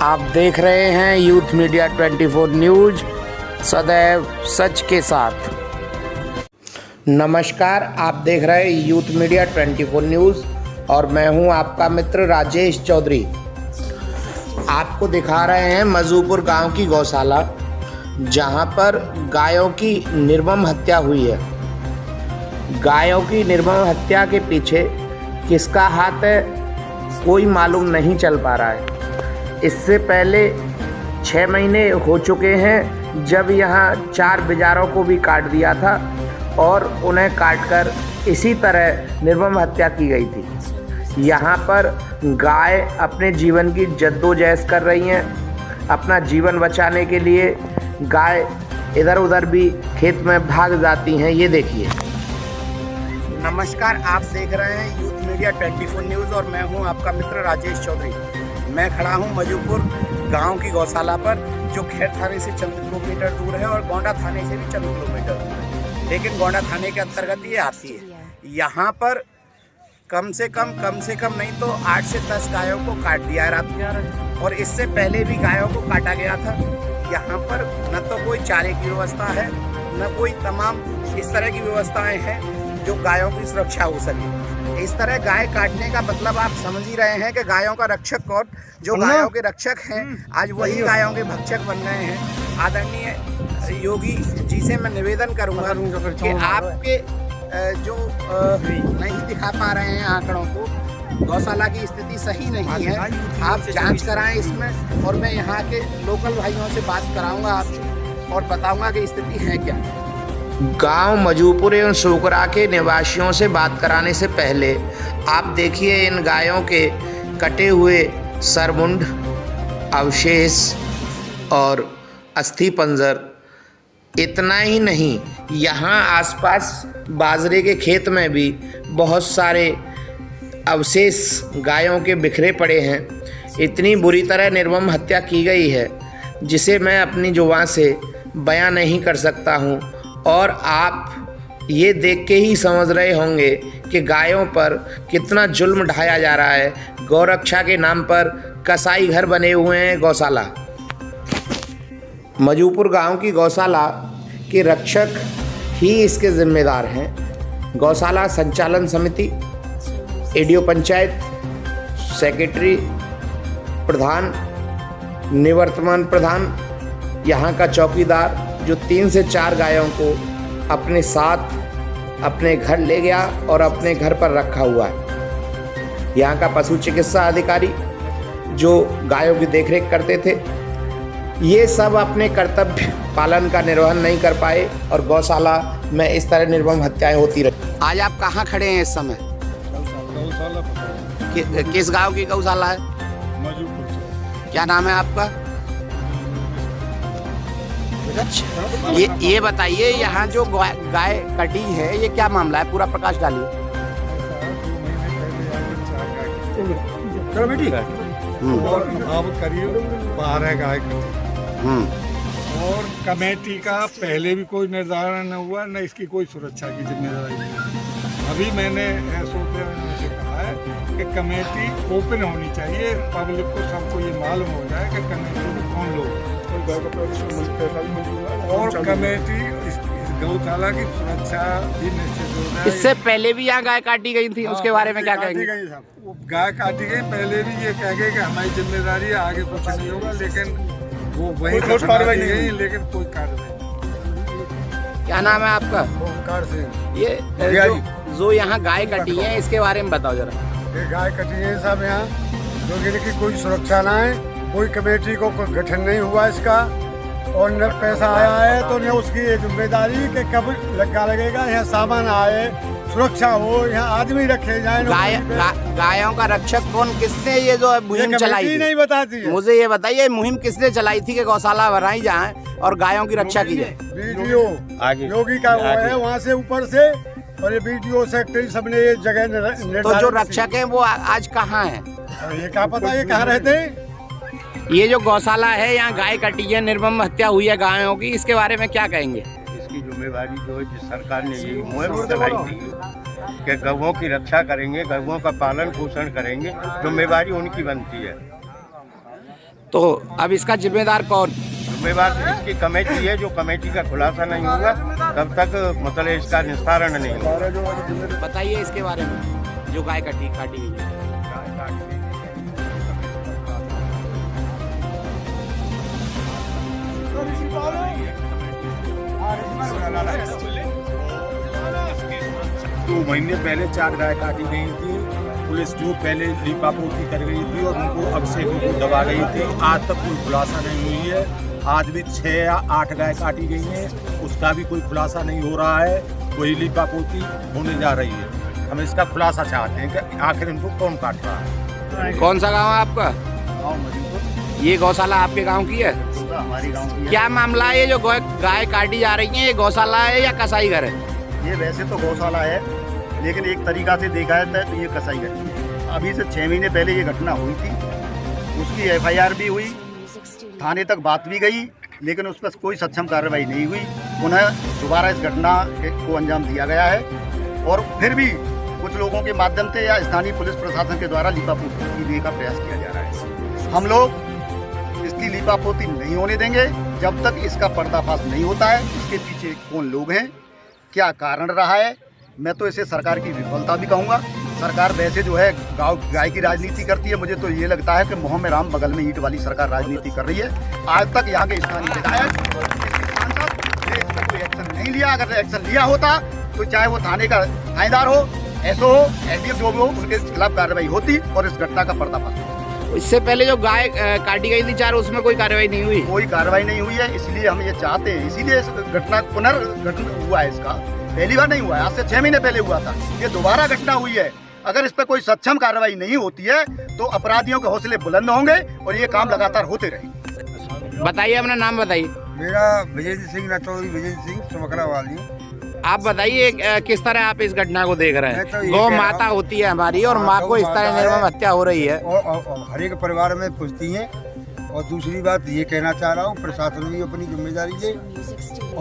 आप देख रहे हैं यूथ मीडिया 24 न्यूज, सदैव सच के साथ। नमस्कार, आप देख रहे हैं यूथ मीडिया 24 न्यूज और मैं हूं आपका मित्र राजेश चौधरी। आपको दिखा रहे हैं मजूपुर गांव की गौशाला, जहां पर गायों की निर्मम हत्या हुई है। गायों की निर्मम हत्या के पीछे किसका हाथ है कोई मालूम नहीं चल पा रहा है। इससे पहले 6 महीने हो चुके हैं जब यहाँ 4 बिजारों को भी काट दिया था और उन्हें काटकर इसी तरह निर्मम हत्या की गई थी। यहाँ पर गाय अपने जीवन की जद्दोजहद कर रही हैं। अपना जीवन बचाने के लिए गाय इधर उधर भी खेत में भाग जाती हैं। ये देखिए। नमस्कार, आप देख रहे हैं यूथ मीडिया 24 न्यूज़ और मैं हूं आपका मित्र राजेश चौधरी। मैं खड़ा हूं मजूपुर गांव की गौशाला पर, जो खैर थाने से चंद किलोमीटर दूर है और गोंडा थाने से भी चंद किलोमीटर दूर है, लेकिन गोंडा थाने के अंतर्गत ये आती है। यहाँ पर कम से कम नहीं तो 8 से 10 गायों को काट दिया है रात, और इससे पहले भी गायों को काटा गया था। यहाँ पर न तो कोई चारे की व्यवस्था है, न कोई तमाम इस तरह की व्यवस्थाएं हैं जो गायों की सुरक्षा हो सके। इस तरह गाय काटने का मतलब आप समझ ही रहे हैं कि गायों का रक्षक कौन, जो गायों के रक्षक हैं आज वही गायों के भक्षक बन गए हैं। आदरणीय योगी जी से मैं निवेदन करूंगा कि आपके जो नहीं दिखा पा रहे हैं आंकड़ों को, गौशाला की स्थिति सही नहीं है, आप जांच कराएं इसमें, और मैं यहाँ के लोकल भाइयों से बात कराऊंगा आपसे और बताऊंगा कि स्थिति है क्या। गांव मजूपुर एवं सोकरा के निवासियों से बात कराने से पहले आप देखिए इन गायों के कटे हुए सरमुंड, अवशेष और अस्थि पंजर। इतना ही नहीं, यहाँ आसपास बाजरे के खेत में भी बहुत सारे अवशेष गायों के बिखरे पड़े हैं। इतनी बुरी तरह निर्मम हत्या की गई है जिसे मैं अपनी जुबान से बयां नहीं कर सकता हूँ। और आप ये देख के ही समझ रहे होंगे कि गायों पर कितना जुल्म ढाया जा रहा है। गौरक्षा के नाम पर कसाई घर बने हुए हैं गौशाला। मजूपुर गांव की गौशाला के रक्षक ही इसके जिम्मेदार हैं। गौशाला संचालन समिति, एडीओ पंचायत, सेक्रेटरी, प्रधान, निवर्तमान प्रधान, यहाँ का चौकीदार जो 3 से 4 गायों को अपने साथ अपने घर ले गया और अपने घर पर रखा हुआ है। यहाँ का पशु चिकित्सा अधिकारी जो गायों की देखरेख करते थे, ये सब अपने कर्तव्य पालन का निर्वहन नहीं कर पाए और गौशाला में इस तरह निर्मम हत्याएं होती रही। आज आप कहाँ खड़े हैं इस समय? गौशाला। किस गांव की गौशाला है? मजूपुर। क्या नाम है आपका? ये बताइए, यहाँ जो गाय कटी है ये क्या मामला है? पूरा प्रकाश डालिए। और अब करीब 12 गाय और कमेटी का पहले भी कोई निर्धारण न हुआ, न इसकी कोई सुरक्षा की जिम्मेदारी नहीं। अभी मैंने एसओ से कहा है कि कमेटी ओपन होनी चाहिए, पब्लिक को सबको ये मालूम हो जाए कि कमेटी में कौन लोग, और कमेटी इस गौशाला की सुरक्षा भी निश्चित हो जाए। इससे पहले भी यहाँ गाय काटी गई थी, उसके बारे में क्या कहेंगे? गाय काटी गई, पहले भी ये कह गए कि हमारी जिम्मेदारी है, आगे कुछ नहीं होगा, लेकिन वो वही कार्रवाई नहीं गई, लेकिन कोई कार्रवाई नहीं। क्या नाम है आपका? ओमकार सिंह। ये जो यहाँ गाय कटी है इसके बारे में बताओ जरा। ये गाय कटी है सब यहाँ, जो कि कोई सुरक्षा ना है, कोई कमेटी को कोई गठन नहीं हुआ इसका, और न पैसा आया है तो न उसकी जिम्मेदारी कि कब लगा लगेगा, यहाँ सामान आए, सुरक्षा हो, यहाँ आदमी रखे जाए। गायों का रक्षक कौन, किसने ये जो मुहिम चलाई थी? नहीं बताती है। मुझे ये बताइए, मुहिम किसने चलाई थी कि गौशाला बनाई जाए और गायों की रक्षा की जाए? वीडियो योगी का वो है, वहाँ से ऊपर से, और ये वीडियो सेक्रेटरी सबने ये जगह। तो जो रक्षक है वो आज कहाँ है? ये क्या पता ये कहाँ रहते हैं। ये जो गौशाला है, यहाँ गाय कटी है, निर्मम हत्या हुई है गायों की, इसके बारे में क्या कहेंगे? इसकी जिम्मेदारी जो है जिस सरकार ने ये मुहिम चलाई थी कि गौओं की रक्षा करेंगे, गौओं का पालन पोषण करेंगे, जिम्मेदारी उनकी बनती है। तो अब इसका जिम्मेदार कौन? जिम्मेदार इसकी कमेटी है। जो कमेटी का खुलासा नहीं होगा तब तक मतलब इसका निस्तारण नहीं होगा। बताइए इसके बारे में, जो गाय काटी गई है। दो महीने पहले 4 गाय काटी गई थी। पुलिस जो पहले लीपापोती कर गई थी और उनको अभिषेक को दबा गई थी, आज तक कोई खुलासा नहीं हुई है। आज भी 6 या 8 गाय काटी गई हैं, उसका भी कोई खुलासा नहीं हो रहा है। वही लीपापोती होने जा रही है। हम इसका खुलासा चाहते हैं कि आखिर इनको कौन काट रहा है। कौन सा गाँव है आपका? गाँव मजूपुर। ये गौशाला आपके गांव की है? हमारी गाँव की है। क्या मामला है? ये जो गाय काटी जा रही है, ये गौशाला है या कसाई घर है? ये वैसे तो गौशाला है, लेकिन एक तरीका से देखा जाता है तो ये कसाई घर है। अभी से 6 महीने पहले ये घटना हुई थी, उसकी FIR भी हुई, थाने तक बात भी गई, लेकिन उस पर कोई सक्षम कार्रवाई नहीं हुई। पुनः दोबारा इस घटना को अंजाम दिया गया है और फिर भी कुछ लोगों के माध्यम से या स्थानीय पुलिस प्रशासन के द्वारा लीपापोती देने का प्रयास किया जा रहा है। हम लोग इसकी लीपापोती नहीं होने देंगे जब तक इसका पर्दाफाश नहीं होता है। इसके पीछे कौन लोग हैं, क्या कारण रहा है, मैं तो इसे सरकार की विफलता भी कहूँगा। सरकार वैसे जो है गाय की राजनीति करती है। मुझे तो ये लगता है कि मोह में राम बगल में ईंट वाली सरकार राजनीति कर रही है। आज तक यहाँ के स्थानीय विधायक, सांसद ने इस पर कोई एक्शन नहीं लिया। अगर एक्शन लिया होता तो चाहे वो थाने का थानेदार हो, SO हो, SDM जो भी हो, उनके खिलाफ कार्रवाई होती और इस घटना का पर्दाफाश होता। इससे पहले जो गाय काटी गई थी 4, उसमें कोई कार्रवाई नहीं हुई? कोई कार्रवाई नहीं हुई है, इसलिए हम ये चाहते हैं। इसीलिए इस घटना पुनर्घटना हुआ है। इसका पहली बार नहीं हुआ है, आज से 6 महीने पहले हुआ था। ये दोबारा घटना हुई है। अगर इस पर कोई सक्षम कार्रवाई नहीं होती है तो अपराधियों के हौसले बुलंद होंगे और ये काम लगातार होते रहेंगे। बताइए, अपना नाम बताइए। मेरा विजय सिंह नचौरी, विजय सिंह सुमकरा वाली। आप बताइए किस तरह आप इस घटना को देख रहे मैं तो हैं? ये गौ कह रहा माता हूं, होती है हमारी और माँ को इस तरह निर्मम हत्या हो रही है। और हर एक परिवार में पूछती हैं। और दूसरी बात ये कहना चाह रहा हूँ, प्रशासन भी अपनी जिम्मेदारी ले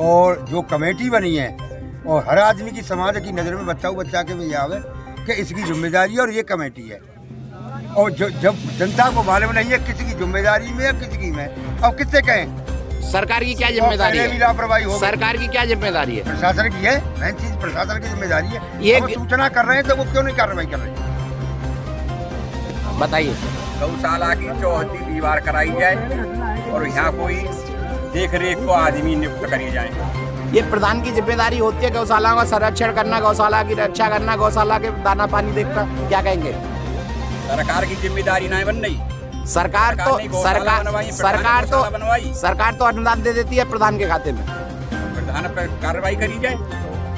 और जो कमेटी बनी है और हर आदमी की समाज की नज़र में बच्चा के भी आवे कि इसकी जिम्मेदारी है और ये कमेटी है। और जब जनता को मालूम नहीं है किसी की जिम्मेदारी में या किसी में, और किससे कहें? सरकार की क्या जिम्मेदारी है? लापरवाही हो, सरकार की क्या जिम्मेदारी है? प्रशासन की है। मेन चीज प्रशासन की जिम्मेदारी है। ये वो सूचना कर रहे हैं तो वो क्यों नहीं कार्रवाई कर रहे? बताइए। गौशाला की चौहद्दी दीवार कराई जाए और यहाँ कोई देख रेख को आदमी नियुक्त करी जाए। ये प्रधान की जिम्मेदारी होती है गौशाला का संरक्षण करना, गौशाला की रक्षा करना, गौशाला के दाना पानी देखना। क्या कहेंगे? सरकार की जिम्मेदारी ना बन रही। सरकार तो अनुदान दे देती है प्रधान के खाते में। प्रधान पर कार्रवाई करी जाए।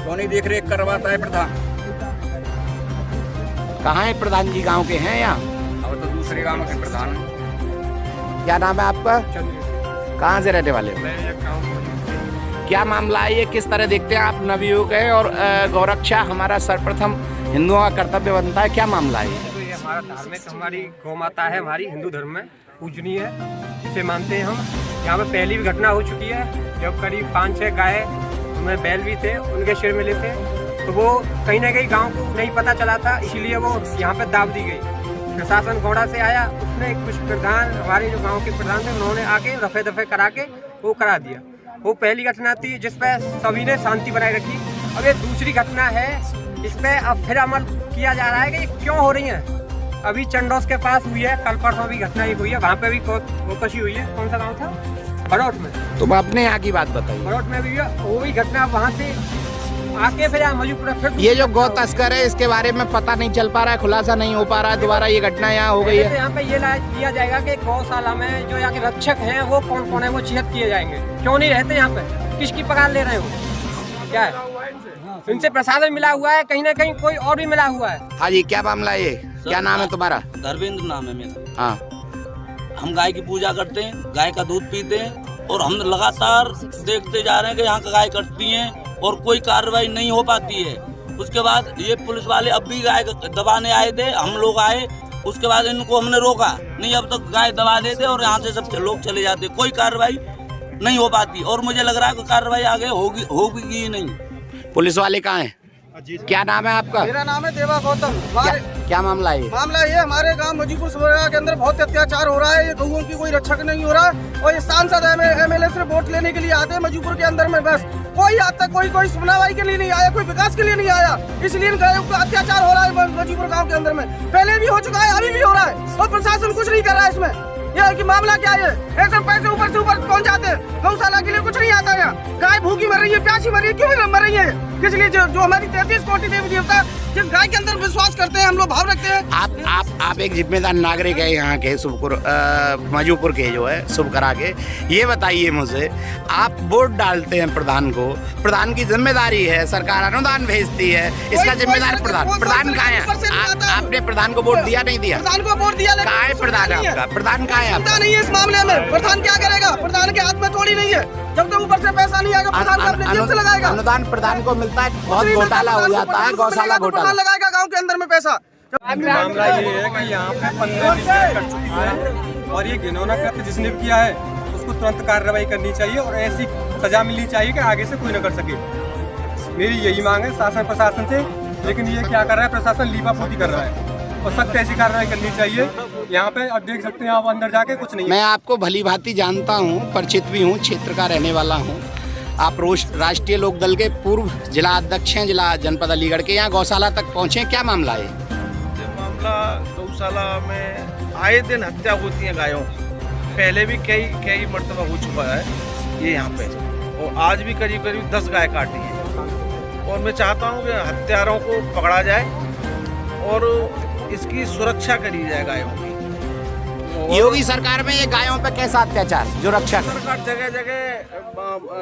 कौन ही देख रेख करवाता है प्रधान? कहाँ है प्रधान जी? गांव के हैं यहाँ? अब तो दूसरे गांव के प्रधान। क्या नाम है आपका? कहाँ से रहने वाले? क्या मामला है ये? किस तरह देखते हैं आप? नवयुवक है और गौरक्षा हमारा सर्वप्रथम हिंदुओं का कर्तव्य बनता है। क्या मामला है? ये हमारा धार्मिक, हमारी गौ माता है, हमारी हिंदू धर्म में पूजनीय है, इसे मानते हैं हम। यहाँ पे पहली भी घटना हो चुकी है जब करीब 5-6 गाय, उनमें बैल भी थे, उनके सिर मिले थे, तो वो कहीं ना कहीं गांव को नहीं पता चला था, इसीलिए वो यहाँ पे दाब दी गई। प्रशासन घोड़ा से आया, उसने कुछ प्रधान, हमारे जो गाँव के प्रधान थे, उन्होंने आके रफे दफे करा के वो करा दिया। वो पहली घटना थी जिस पे सभी ने शांति बनाए रखी। अब ये दूसरी घटना है, इस पे अब फिर अमल किया जा रहा है कि ये क्यों हो रही है। अभी चंडोस के पास हुई है, कल परसों भी घटना ही हुई है, वहाँ पे भी कोकशी हुई है। कौन सा गांव था? बड़ौट में। तुम अपने यहाँ की बात बताइए। बड़ौट में भी वो भी घटना, वहाँ से आके फिर मजूपुरा फिर ये जो गौ तस्कर है इसके बारे में पता नहीं चल पा रहा है, खुलासा नहीं हो पा रहा है। दोबारा ये घटना यहाँ हो गई है। यहाँ पे ये किया जाएगा कि गौशाला में जो यहाँ के रक्षक हैं वो कौन कौन है, वो चिह्नित किए जाएंगे। क्यों नहीं रहते यहाँ पे? किसकी पगार ले रहे हो? क्या है? इनसे प्रसादन मिला हुआ है, कहीं ना कहीं कोई और भी मिला हुआ है। हाँ जी, क्या मामला है ये? क्या नाम है तुम्हारा? धर्मेंद्र नाम है मेरा। हाँ, हम गाय की पूजा करते हैं, गाय का दूध पीते हैं और हम लगातार देखते जा रहे हैं कि यहाँ का गाय कटती हैं और कोई कार्रवाई नहीं हो पाती है। उसके बाद ये पुलिस वाले अब भी गाय दबाने आए थे, हम लोग आए, उसके बाद इनको हमने रोका नहीं, अब तक गाय दबा देते और यहाँ से सब लोग चले जाते, कोई कार्रवाई नहीं हो पाती। और मुझे लग रहा है कि कार्रवाई आगे होगी ही नहीं। पुलिस वाले कहाँ हैं? क्या नाम है आपका? मेरा नाम है देवा गौतम। क्या मामला है? मामला ये हमारे गांव मजीपुर सोरेगा के अंदर बहुत अत्याचार हो रहा है। ये गौओं की कोई रक्षक नहीं हो रहा है और ये सांसद एमएलए से वोट लेने के लिए आते हैं मजीपुर के अंदर में, बस कोई आज तक कोई सुनवाई के लिए नहीं आया, कोई विकास के लिए नहीं आया। इसलिए गायों का अत्याचार हो रहा है मजीपुर गाँव के अंदर में। पहले भी हो चुका है, अभी भी हो रहा है और प्रशासन कुछ नहीं कर रहा है इसमें। ये है कि मामला क्या है? ऐसे पैसे ऊपर से ऊपर पहुंच जाते हैं, गौशाला के लिए कुछ नहीं आता है। गाय भूखी मर रही है, प्यासी मर रही है, क्यों मर रही है? इसलिए जो हमारी 33 कोटि देवी देवता जिस गाय के अंदर विश्वास करते हैं, हम लोग भाव रखते हैं। आप एक जिम्मेदार नागरिक है यहाँ के मजूपुर के जो है शुभकरा के। ये बताइए मुझे, आप वोट डालते हैं प्रधान को, प्रधान की जिम्मेदारी है, सरकार अनुदान भेजती है, इसका जिम्मेदार प्रधान कहाँ है? आपने प्रधान को वोट दिया नहीं दिया? प्रधान को वोट दिया, कहाँ है प्रधान आपका? प्रधान कहाँ है आपका? नहीं है इस मामले में। प्रधान क्या करेगा? प्रधान के हाथ में थोड़ी नहीं है। जब तक ऊपर से पैसा नहीं आएगा प्रधान अपने जेब से लगाएगा। अनुदान प्रधान को मिलता है, बहुत घोटाला हो जाता है, गौशाला घोटाला लगाएगा गांव के अंदर में पैसा। मामला ये है कि यहाँ पे 15-20 दिन कट चुकी है और ये घिनौना कृत्य जिसने भी किया है उसको तुरंत कार्रवाई करनी चाहिए और ऐसी सजा मिलनी चाहिए कि आगे से कोई न कर सके। मेरी यही मांग है शासन प्रशासन से। लेकिन ये क्या कर रहा है प्रशासन? लीपापोती कर रहा है और सख्त ऐसी कार्रवाई करनी चाहिए। यहाँ पे अब देख सकते हैं आप अंदर जाके कुछ नहीं। मैं आपको भली भांति जानता हूँ, परिचित भी हूँ, क्षेत्र का रहने वाला हूँ। आप राष्ट्रीय लोकदल के पूर्व जिला अध्यक्ष हैं, जिला जनपद अलीगढ़ के। यहाँ गौशाला तक पहुँचे, क्या मामला है? मामला गौशाला में आए दिन हत्या होती है गायों। पहले भी कई मरतबा हो चुका है ये यहाँ पे, और आज भी करीब 10 गाय काटी है। और मैं चाहता हूँ कि हत्यारों को पकड़ा जाए और इसकी सुरक्षा करी जाए गायों की। योगी सरकार में ये गायों पे कैसा अत्याचार? जो रक्षा सरकार जगह जगह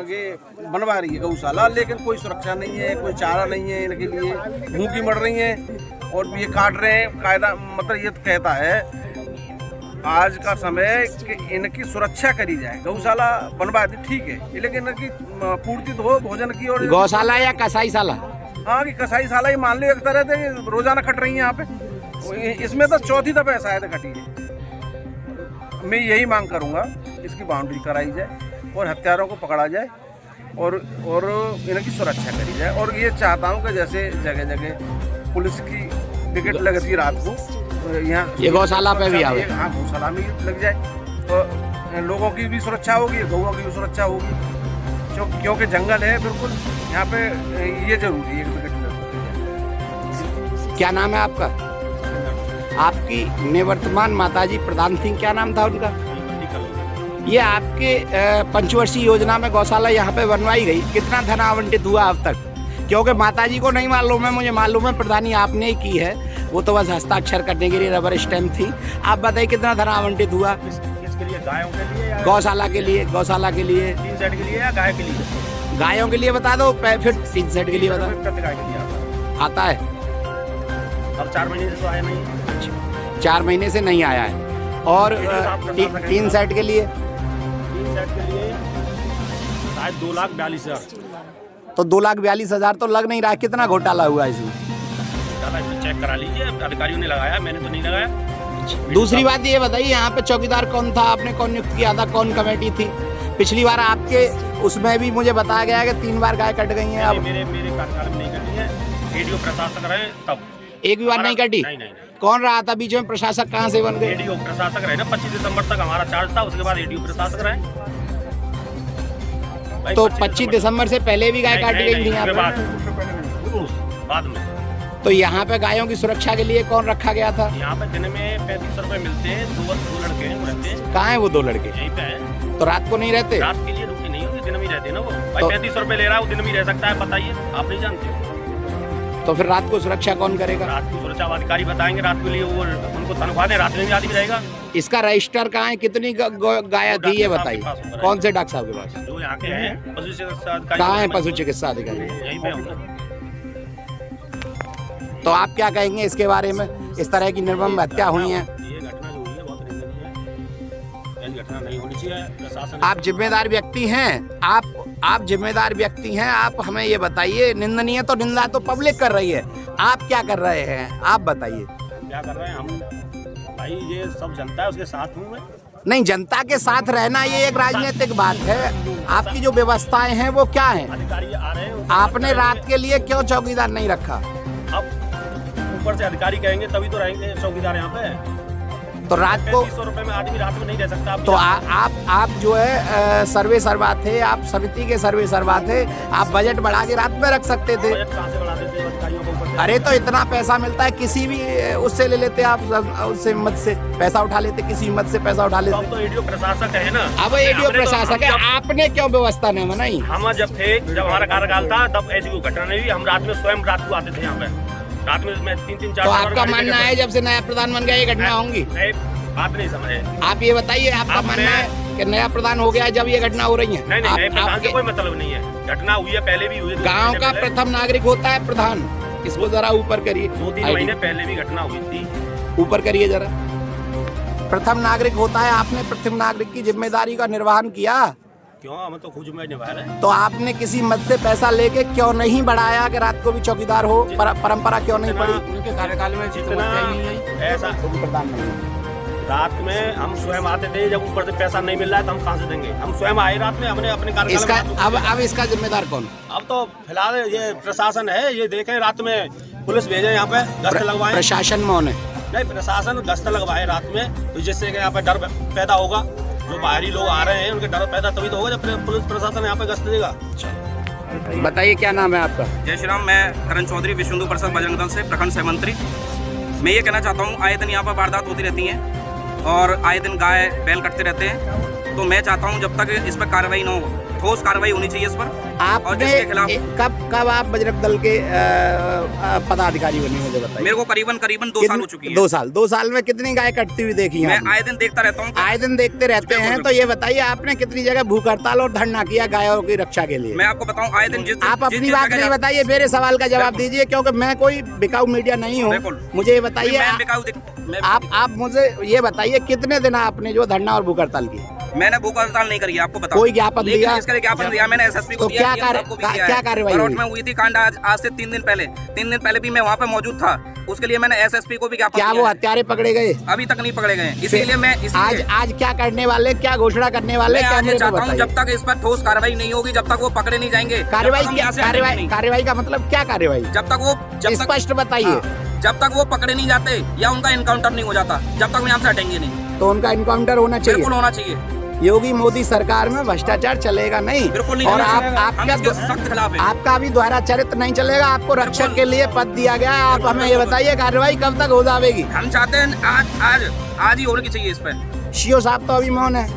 ये बनवा रही है गौशाला, लेकिन कोई सुरक्षा नहीं है, कोई चारा नहीं है इनके लिए। भूखी मर रही हैं और ये काट रहे हैं। कायदा मतलब ये कहता है आज का समय कि इनकी सुरक्षा करी जाए। गौशाला बनवा दी ठीक है, लेकिन इनकी पूर्ति तो हो भोजन की। और गौशाला या कसाईशाला? हाँ कि कसाईशाला ही मान लो एक तरह से रोजाना कट रही है यहाँ पे। इसमें तो चौथी दफा शायद कटी है। मैं यही मांग करूंगा इसकी बाउंड्री कराई जाए और हत्यारों को पकड़ा जाए और इनकी सुरक्षा करी जाए। और ये चाहता हूँ कि जैसे जगह जगह पुलिस की विकेट लगती है रात को, यहाँ ये गौशाला पे भी आवे। हाँ गौशाला में लग जाए तो लोगों की भी सुरक्षा होगी, गौओं की भी सुरक्षा होगी। क्योंकि जंगल है बिल्कुल यहाँ पे, ये जरूरी है विकेट। क्या नाम है आपका? आपकी निवर्तमान माताजी प्रधान थी, क्या नाम था उनका? ये आपके पंचवर्षीय योजना में गौशाला यहाँ पे बनवाई गई, कितना धन आवंटित हुआ अब तक? क्योंकि माताजी को नहीं मालूम है, मुझे मालूम है प्रधानी आपने ही की है, वो तो बस हस्ताक्षर करने के लिए रबर स्टैम्प थी। आप बताइए कितना धन आवंटित हुआ? किसके लिए? गायों के लिए? गौशाला के लिए? गौशाला के लिए 3 सेट के लिए या गाय के लिए? गायों के लिए बता दो, फिर 3 सेट के लिए बता। प्रति गाय के लिए आता है? अब 4 महीने से तो आया नहीं। 4 महीने से नहीं आया है। और 3 सेट के लिए? 3 सेट के लिए शायद 2,42,000। तो 2,42,000 तो लग नहीं रहा। कितना घोटाला हुआ इसमें? चेक करा लीजिए, अधिकारियों ने लगाया, मैंने तो नहीं लगाया। दूसरी बात ये बताइए, यहाँ पे चौकीदार कौन था? आपने कौन नियुक्त किया था? कौन कमेटी थी? पिछली बार आपके उसमें भी मुझे बताया गया कि 3 बार गाय कट गई हैं। अब मेरे कार्यकाल में नहीं कटी है, रेडियो प्रशासक रहे तब। एक भी बार नहीं कटी? नहीं। कौन रहा था बीच में? प्रशासक कहाँ से बन गए? रेडियो प्रशासक रहे ना, 25 दिसंबर तक हमारा चार्ज था, उसके बाद रेडियो प्रशासक रहे। तो 25 दिसंबर से पहले भी गाय काटी गई थी यहाँ पे? बाद में। तो यहाँ पे गायों की सुरक्षा के लिए कौन रखा गया था? यहाँ पे दिन में 35 रुपए मिलते हैं। 2 लड़के हैं, रहते हैं। कहाँ है वो 2 लड़के? यहीं पे हैं। तो रात को नहीं रहते? रात के लिए रुकी नहीं होती, दिन में रहते ना वो। भाई 35 रुपए ले रहा है, वो दिन में रह सकता है, बताइए, आप नहीं जानते? तो फिर रात को सुरक्षा कौन करेगा? रात की सुरक्षा अधिकारी बताएंगे। रात के लिए वो उनको तनख्वाह दें, रात में भी आदमी रहेगा। इसका रजिस्टर कहाँ है? कितनी गाय थी ये बताइए? कौन से डॉक्टर साहब के पास? जो यहाँ के हैं पशु चिकित्सा अधिकारी। कहाँ है पशु चिकित्सा अधिकारी? यहीं पे होंगे। तो आप क्या कहेंगे इसके बारे में? इस तरह की निर्मम हत्या हुई है, ये घटना जो हुई है बहुत निंदनीय है। ऐसी घटना नहीं होनी चाहिए। प्रशासन, आप जिम्मेदार व्यक्ति हैं, आप जिम्मेदार व्यक्ति हैं। आप हमें ये बताइए, निंदनीय तो निंदा तो पब्लिक कर रही है, आप क्या कर रहे हैं? आप बताइए। क्या कर रहे हैं हम? भाई ये सब जनता है, उसके साथ हूँ मैं। नहीं, जनता के साथ रहना ये एक राजनीतिक बात है। आपकी जो व्यवस्थाएं हैं वो क्या हैं? अधिकारी आ रहे हैं, आपने रात के लिए क्यों चौकीदार नहीं रखा? अब ऊपर से अधिकारी कहेंगे तभी तो रहेंगे चौकीदार यहाँ पे। तो रात को 3500 रुपए में आदमी रात में नहीं रह सकता। तो आप जो है सर्वे सर्वा थे, आप समिति के सर्वे सर्वा थे, आप बजट बढ़ा के रात में रख सकते थे। बजट कहाँ से बढ़ा देते हैं अधिकारियों को ऊपर से? अरे तो इतना पैसा मिलता है, किसी भी उससे ले लेते आप, उससे मत से पैसा उठा लेते, किसी मत से पैसा उठा तो लेते। अब तो एडीओ प्रशासक है ना। अब एडीओ प्रशासक है, आपने क्यों व्यवस्था नहीं बनाई? हम जब थे, जब हमारा कार्यकाल था, तब ऐसी कोई घटना नहीं हुई। हम रात में स्वयं रात को आते थे यहाँ पे। रात में 3-4 तो आपका मानना है जब से नया प्रधान बन गया ये घटना होंगी? बात नहीं समझे। आप ये बताइए, आपका मानना है कि नया प्रधान हो गया है जब ये घटना हो रही है? नहीं, नए प्रधान से कोई मतलब नहीं है। घटना हुई है, पहले भी हुई है। गांव का प्रथम नागरिक होता है प्रधान। इसको जरा ऊपर करिए। 2-3 महीने पहले भी घटना हुई थी। ऊपर करिए जरा। प्रथम नागरिक होता है, आपने प्रथम नागरिक की जिम्मेदारी का निर्वहन किया। क्यों? हम तो खुद जिम्मेदारी निभा रहे हैं। तो आपने किसी मत से पैसा लेके क्यों नहीं बढ़ाया कि रात को भी चौकीदार हो? परंपरा क्यों नहीं पड़ी? उनके कार्यकाल में जितना ऐसा प्रधान नहीं। रात में हम स्वयं आते थे, जब ऊपर से पैसा नहीं मिल रहा है तो हम कहाँ से देंगे? हम स्वयं आए रात में, हमने अपने कार्यकाल में। अब इसका जिम्मेदार कौन? अब तो फिलहाल ये प्रशासन है। ये देखें, रात में पुलिस भेजे यहाँ पे, गश्त लगवाए। प्रशासन मौन है? नहीं, प्रशासन गश्त लगवाए रात में, तो जिससे कि यहाँ पे डर पैदा होगा। जो बाहरी लोग आ रहे हैं उनके डर पैदा तभी तो होगा जब पुलिस प्रशासन यहाँ पे गश्त देगा। बताइए क्या नाम है आपका? जय श्री राम। मैं करण चौधरी, विश्व हिंदू परिषद बजरंग दल से प्रखंड सह मंत्री। मैं ये कहना चाहता हूँ, आए दिन यहाँ पर वारदात होती रहती हैं और आए दिन गाय बैल कटते रहते हैं। तो मैं चाहता हूँ जब तक इस पर कार्रवाई न हो, ठोस कार्रवाई होनी चाहिए इस पर। आपने कब आप बजरंग दल के पदाधिकारी बने, मुझे बताइए। मेरे को करीबन 2 साल हो चुकी है। 2 साल में कितनी गाय कटती हुई देखी? मैं आए दिन देखता रहता हूँ। आए दिन देखते रहते हैं। तो ये बताइए, आपने कितनी जगह भूख हड़ताल और धरना किया गायों की रक्षा के लिए? मैं आपको बताऊँ, आए दिन आप अपनी बात नहीं बताइए, मेरे सवाल का जवाब दीजिए, क्योंकि मैं कोई बिकाऊ मीडिया नहीं हूँ। मुझे ये बताइए, आप मुझे ये बताइए, कितने दिन आपने जो धरना और भूख हड़ताल की? मैंने भूख हड़ताल नहीं करी, आपको बताऊं। कोई ज्ञापन दिया? इसका ज्ञापन दिया मैंने एसएसपी को दिया। क्या कार्रवाई हुई थी? कांड आज से 3 दिन पहले भी मैं वहाँ पे मौजूद था। उसके लिए मैंने एसएसपी को भी ज्ञापन दिया। क्या वो हत्यारे पकड़े गए? अभी तक नहीं पकड़े गए। इसीलिए मैं आज क्या करने वाले, क्या घोषणा करने वाले? मैं चाहता हूँ जब तक इस पर ठोस कार्रवाई नहीं होगी, जब तक वो पकड़े नहीं जाएंगे। कार्रवाई का मतलब क्या कार्रवाई? जब तक वो स्पष्ट बताइए। जब तक वो पकड़े नहीं जाते या उनका इनकाउंटर नहीं हो जाता, जब तक वो यहाँ से हटेंगे नहीं। तो उनका इनकाउंटर होना चाहिए? बिल्कुल होना चाहिए। योगी मोदी सरकार में भ्रष्टाचार चलेगा नहीं। बिल्कुल नहीं। और आपका सख्त खिलाफ है। आपका भी दोहरा चरित्र नहीं चलेगा। आपको रक्षक के लिए पद दिया गया है। आप हमें ये बताइए, कार्रवाई कब तक हो जाएगी? हम चाहते हैं आज ही होनी चाहिए इस पर। सीओ साहब तो अभी मौन है।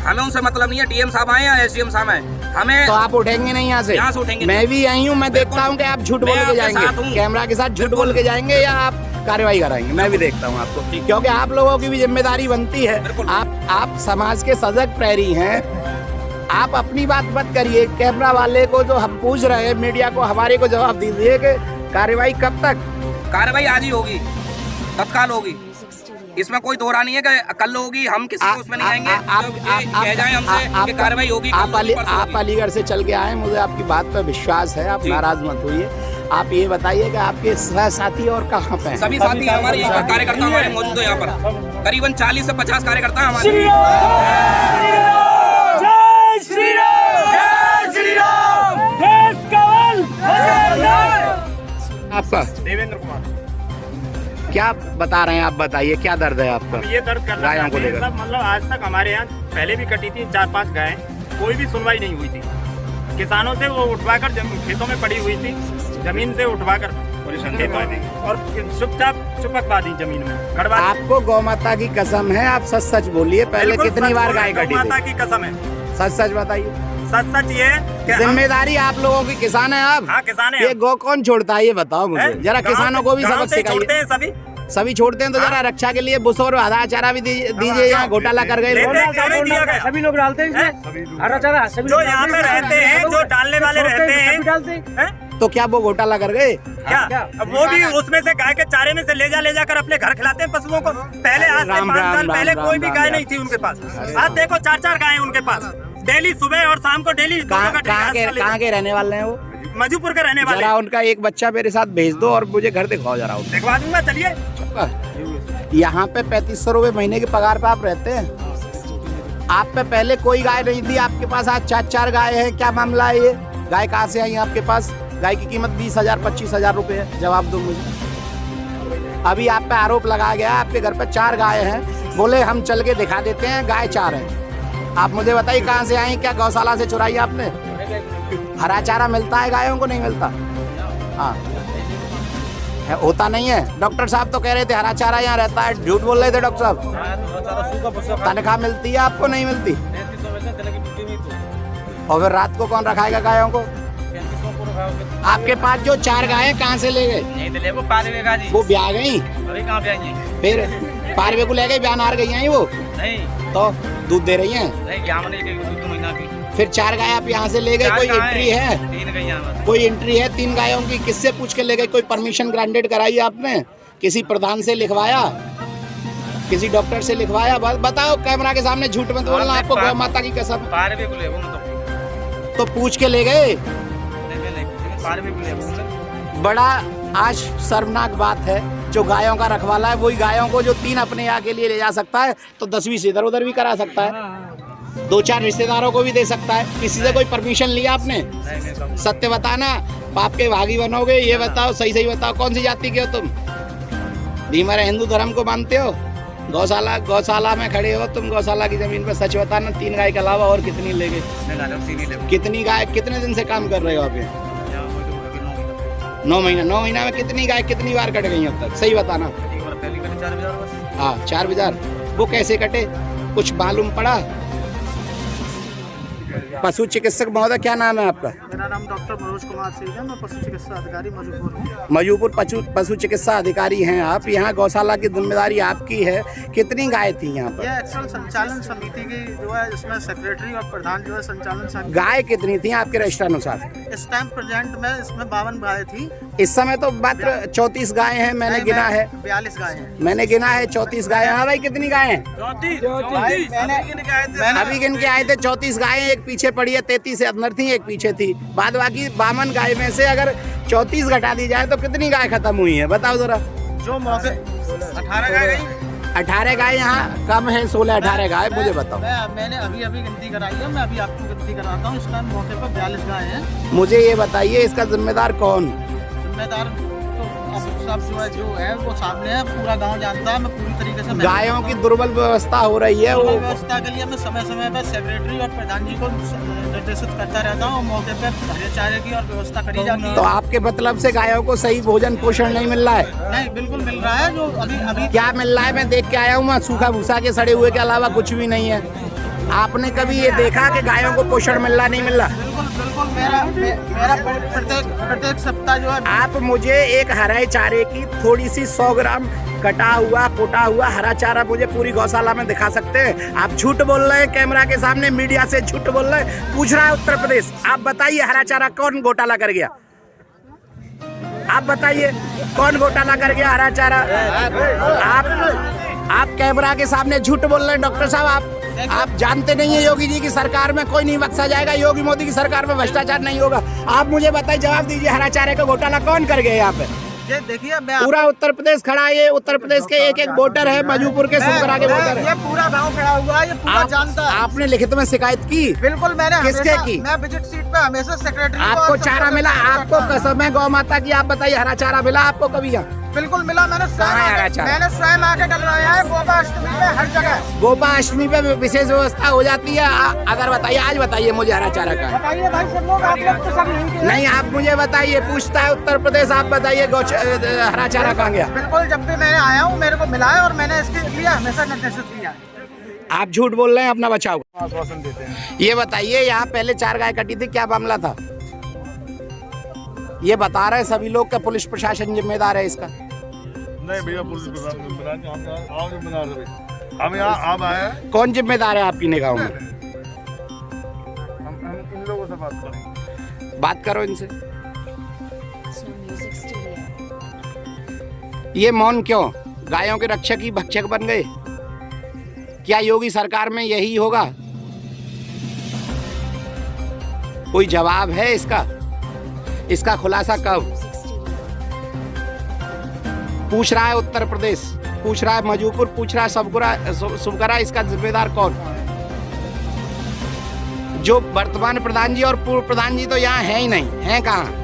हमें उनसे मतलब नहीं है। डीएम साहब आए या एसडीएम साहब आए, हमें तो आप उठेंगे नहीं यहाँ से? यहाँ से उठेंगे। मैं भी आई हूँ। मैं देखता हूँ कि आप झूठ बोल के जाएंगे, कैमरा के साथ झूठ बोल के जाएंगे, या आप कार्रवाई कराएंगे। मैं भी देखता हूँ आपको, क्योंकि आप लोगों की भी जिम्मेदारी बनती है। आप समाज के सजग प्रहरी हैं। आप अपनी बात मत करिए, कैमरा वाले को जो हम पूछ रहे हैं, मीडिया को, हमारे को जवाब दीजिए कि कार्रवाई कब तक? कार्रवाई आज ही होगी, तत्काल होगी। इसमें कोई दोहरा नहीं है कि कल होगी। हम किसी को उसमें नहीं आएंगे। कह जाएं हमसे कि कार्रवाई होगी। आप अलीगढ़ से चल के आए, मुझे आपकी बात पर विश्वास है। आप नाराज मत होइए। आप ये बताइए कि आपके सह साथी और कहाँ पे हैं? सभी साथी हमारे यहाँ पर कार्यकर्ता हमारे मौजूद है। यहाँ पर करीबन 40 से 50 कार्यकर्ता हमारे। आपका देवेंद्र कुमार। क्या बता रहे हैं आप? बताइए, क्या दर्द है आपका? ये दर्द कर रहा है सब। मतलब आज तक हमारे यहाँ पहले भी कटी थी 4-5 गायें, कोई भी सुनवाई नहीं हुई थी। किसानों से वो उठवाकर खेतों में पड़ी हुई थी, जमीन से उठवाकर और चुपचाप चुपकवा दी जमीन में खड़वा। आपको गौ माता की कसम है, आप सच सच बोलिए। पहले कितनी बार गाय कटी? गौ माता की कसम है। सच सच बताइए। सच ये जिम्मेदारी आप लोगों की। किसान है आप? हाँ, किसान है। ये गौ कौन छोड़ता है ये बताओ मुझे जरा। किसानों को भी सबक सिखाइए। सभी छोड़ते हैं तो जरा रक्षा के लिए बुस और हरा चारा भी दीजिए। यहाँ घोटाला कर गए, सभी लोग डालते हैं हरा चारा। जो यहाँ पे रहते हैं, जो डालने वाले रहते हैं, तो क्या वो घोटाला कर गए? क्या वो भी उसमें से गाय के चारे में से ले जाकर अपने घर खिलाते हैं पशुओं को? पहले आज से 5 साल पहले कोई भी गाय नहीं थी उनके पास। आज देखो 4-4 गाय उनके पास। डेली सुबह और शाम को डेली। कहाँ के रहने वाले हैं वो? मजूपुर के रहने वाले। जरा उनका एक बच्चा मेरे साथ भेज दो और मुझे घर दिखाओ जरा। दिखवा दूंगा, चलिए। यहाँ पे 3500 रुपए महीने के पगार पे आप रहते हैं? आप पे पहले कोई गाय नहीं थी, आपके पास आज 4 गाय हैं, क्या मामला है ये? गाय कहाँ से आई आपके पास? गाय की कीमत 20,000 25,000 रुपये है, जवाब दो मुझे। अभी आप पे आरोप लगाया गया आपके घर पे 4 गाय हैं, बोले हम चल के दिखा देते हैं, गाय 4 हैं। आप मुझे बताइए कहाँ से आई? क्या गौशाला से चुराई आपने? हरा चारा मिलता है गायों को, नहीं मिलता? हाँ, होता नहीं है। डॉक्टर साहब तो कह रहे थे हरा चारा यहाँ रहता है, झूठ बोल रहे थे डॉक्टर साहब। तनख्वाह मिलती है आपको, नहीं मिलती? और फिर रात को कौन रखाएगा गायों को? आपके पास जो 4 गायें कहाँ से ले गए? वो ब्याह गई? फिर पारवे को ले गए, ब्याह नार गई हैं वो? नहीं। तो दूध दे रही हैं? फिर 4 गाय आप यहाँ से ले गए, कोई एंट्री है? 3 गाय। कोई एंट्री है 3 गायों की? किससे पूछ के ले गए? कोई परमिशन ग्रांटेड कराई आपने? किसी प्रधान से लिखवाया? किसी डॉक्टर से लिखवाया? बताओ कैमरा के सामने, झूठ मत बोलना। आपको गौ माता की कसम। तो पूछ के ले गए? बड़ा आज शर्मनाक बात है। जो गायों का रखवाला है वही गायों को, जो 3 अपने यहाँ के लिए ले जा सकता है तो 10वीं से इधर उधर भी करा सकता है, 2-4 रिश्तेदारों को भी दे सकता है। किसी से कोई परमिशन लिया आपने? सत्य बताना, पाप के भागी बनोगे। ये बताओ, सही बताओ, कौन सी जाति के हो तुम? हमारे हिंदू धर्म को मानते हो? गौशाला में खड़े हो तुम, गौशाला की जमीन पर सच बताना, 3 गाय के अलावा और कितनी ले गए? कितनी गाय? कितने दिन से काम कर रहे हो आप यहाँ? 9 महीना। 9 महीना में कितनी गाय कितनी बार कट गई अब तक? सही बताना। हाँ, 4 बाजार। वो कैसे कटे, कुछ मालूम पड़ा? पशु चिकित्सक महोदय, क्या नाम है आपका? मेरा नाम डॉक्टर मनोज कुमार सिंह है, मैं पशु चिकित्सा अधिकारी मजूपुर हूँ। मजूपुर पशु चिकित्सा अधिकारी हैं आप। यहाँ गौशाला की जिम्मेदारी आपकी है। कितनी गाय थी यहाँ पर? ये एक्चुअल संचालन समिति की जो है, इसमें सेक्रेटरी और प्रधान जो है संचालन समिति। गाय कितनी थी आपके रजिस्टर अनुसार? इस टाइम प्रेजेंट में इसमें 52 गाय थी। इस समय तो मात्र 34 गाय हैं, मैंने गिना है। 42 गाय हैं, मैंने गिना है। 34 गाय। हाँ भाई, कितनी गाय हैं? 34। अभी गिन के आए थे 34 गायें, एक पीछे पड़ी है, 33 से अंदर थी, एक पीछे थी। बाद बाकी 52 गाय में से अगर 34 घटा दी जाए तो कितनी गाय खत्म हुई है? बताओ जरा। जो मौके 18 गाय गई। 18 गाय यहाँ कम है, 16-18 गाय, मुझे बताओ। मैंने अभी गिनती कराई है, मैं अभी आपको गिनती कराता हूँ। इस टाइम मौके पर 42 गाय हैं। मुझे ये बताइए, इसका जिम्मेदार कौन? जिम्मेदार सब जो है वो सामने है, पूरा गांव जानता है। मैं पूरी तरीके से गायों की दुर्बल व्यवस्था हो रही है, वो व्यवस्था के लिए मैं समय पर सेक्रेटरी और प्रधान जी को निर्देशित करता रहता हूँ। मौके पे हरे चारे की और व्यवस्था करी जाती है। तो आपके मतलब से गायों को सही भोजन पोषण नहीं मिल रहा है? नहीं, बिल्कुल मिल रहा है। जो अभी क्या मिल रहा है? मैं देख के आया हूँ, मैं सूखा भूसा के सड़े हुए के अलावा कुछ भी नहीं है। आपने कभी ये देखा कि गायों को पोषण मिल रहा नहीं मिल रहा? बिल्कुल मेरा प्रत्येक सप्ताह जो है। आप मुझे एक हरे चारे की थोड़ी सी 100 ग्राम कटा हुआ पोटा हुआ हरा चारा मुझे पूरी गौशाला में दिखा सकते हैं? आप झूठ बोल रहे हैं कैमरा के सामने, मीडिया से झूठ बोल रहे हैं। पूछ रहा है उत्तर प्रदेश, आप बताइए हरा चारा कौन घोटाला कर गया? आप बताइए कौन घोटाला कर गया हरा चारा? आप कैमरा के सामने झूठ बोल रहे हैं। डॉक्टर साहब, आप जानते नहीं है योगी जी की सरकार में कोई नहीं बख्शा जाएगा, योगी मोदी की सरकार में भ्रष्टाचार नहीं होगा। आप मुझे बताइए, जवाब दीजिए, हरा चारे का घोटाला कौन कर गए यहाँ पे? देखिए, पूरा उत्तर प्रदेश खड़ा है। ये उत्तर प्रदेश के एक वोटर है, मजूपुर के सुमकरा के वोटर है। ये पूरा गांव खड़ा हुआ है, ये पूरा जानता है। आपने लिखित में शिकायत की? बिल्कुल, मैंने किसके की? मैं विजिट सीट पे हमेशा सेक्रेटरी। आपको चारा मिला? आपको कसम है गौ माता की, आप बताइए हरा चारा मिला आपको कभी यहाँ? बिल्कुल मिला। मैंने स्वयं आके डलवाया है। गोपाष्टमी पे हर जगह, गोपाष्टमी पे विशेष व्यवस्था हो जाती है। अगर बताइए, आज बताइए मुझे हरा चारा का। बताइए भाई, सब लोग आप लोग तो सब नहीं, आप मुझे बताइए। पूछता है उत्तर प्रदेश, आप बताइए हरा चारा कहाँ गया? बिल्कुल, जब भी मैं आया हूँ मेरे को मिला है और मैंने इसके लिए हमेशा निर्देशित किया है। आप झूठ बोल रहे हैं, अपना बचाओ। आश्वासन देते हैं। ये बताइए, यहाँ पहले 4 गाय कटी थी, क्या मामला था? ये बता रहे सभी लोग, का पुलिस प्रशासन जिम्मेदार है इसका? नहीं भैया, पुलिस प्रशासन हम यहाँ आप आए। कौन जिम्मेदार है आपकी निगाहों में? हम इन लोगों से बात करें। बात करो इनसे। ये मौन क्यों? गायों के रक्षक ही भक्षक बन गए? क्या योगी सरकार में यही होगा? कोई जवाब है इसका? इसका खुलासा कब? पूछ रहा है उत्तर प्रदेश, पूछ रहा है मजूपुर, पूछ रहा है सुमकरा, इसका जिम्मेदार कौन? जो वर्तमान प्रधान जी और पूर्व प्रधान जी तो यहाँ हैं ही नहीं, हैं कहाँ?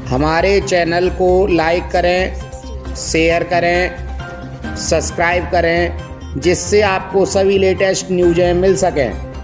हमारे चैनल को लाइक करें, शेयर करें, सब्सक्राइब करें, जिससे आपको सभी लेटेस्ट न्यूज़ें मिल सकें।